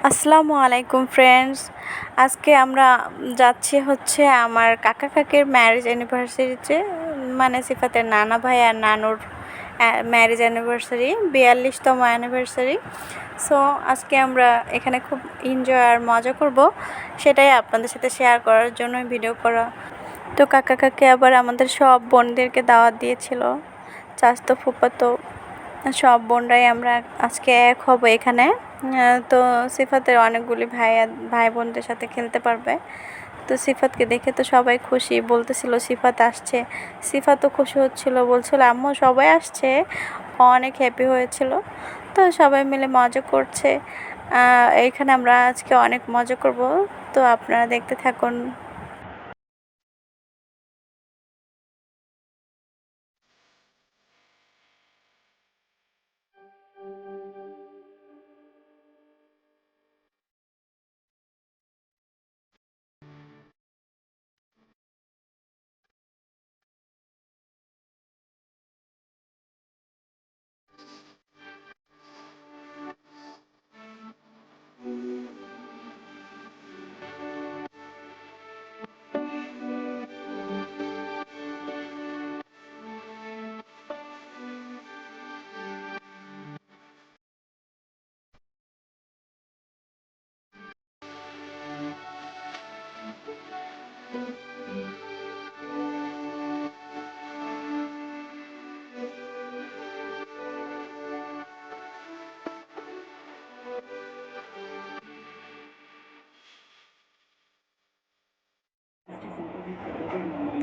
আসসালামু আলাইকুম ফ্রেন্ডস। আজকে আমরা যাচ্ছি আমার কাকা কাকির ম্যারেজ অ্যানিভার্সারিতে, মানে সিফাতের নানা ভাই আর নানুর ম্যারেজ অ্যানিভার্সারি, 42তম অ্যানিভার্সারি। সো আজকে আমরা এখানে খুব এনজয় আর মজা করব, সেটাই আপনাদের সাথে শেয়ার করার জন্য ভিডিও করা। তো কাকা কাকি আবার আমাদের সব বোনদেরকে দাওয়াত দিয়েছিল, চাচতো ফুফাতো সব বোনরাই আমরা আজকে এক হব এখানে। তো সিফাতের অনেকগুলি ভাই বোনদের সাথে খেলতে পারবে। তো সিফাতকে দেখে তো সবাই খুশি, বলতেছিল সিফাত আসছে। সিফাতও খুশি হচ্ছিল, বলছিল আম্মু সবাই আসছে, অনেক হ্যাপি হয়েছিল। তো সবাই মিলে মজা করছে। এইখানে আমরা আজকে অনেক মজা করব, তো আপনারা দেখতে থাকুন।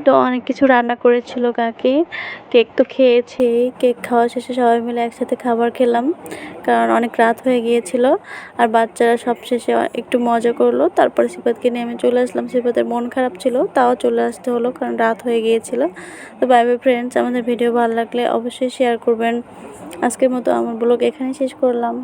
তো অনেক কিছু রান্না করেছিল কাকি। কেক তো খেয়েছি, কেক খাওয়া শেষে সবাই মিলে একসাথে খাবার খেলাম, কারণ অনেক রাত হয়ে গিয়েছিল। আর বাচ্চারা সব শেষে একটু মজা করলো, তারপরে সিফাতকে নিয়ে আমি চলে আসলাম। সিফাতের মন খারাপ ছিল, তাও চলে আসতে হলো কারণ রাত হয়ে গিয়েছিল। তো বাই বাই ফ্রেন্ডস, আমাদের ভিডিও ভালো লাগলে অবশ্যই শেয়ার করবেন। আজকের মতো আমার ব্লগ এখানেই শেষ করলাম।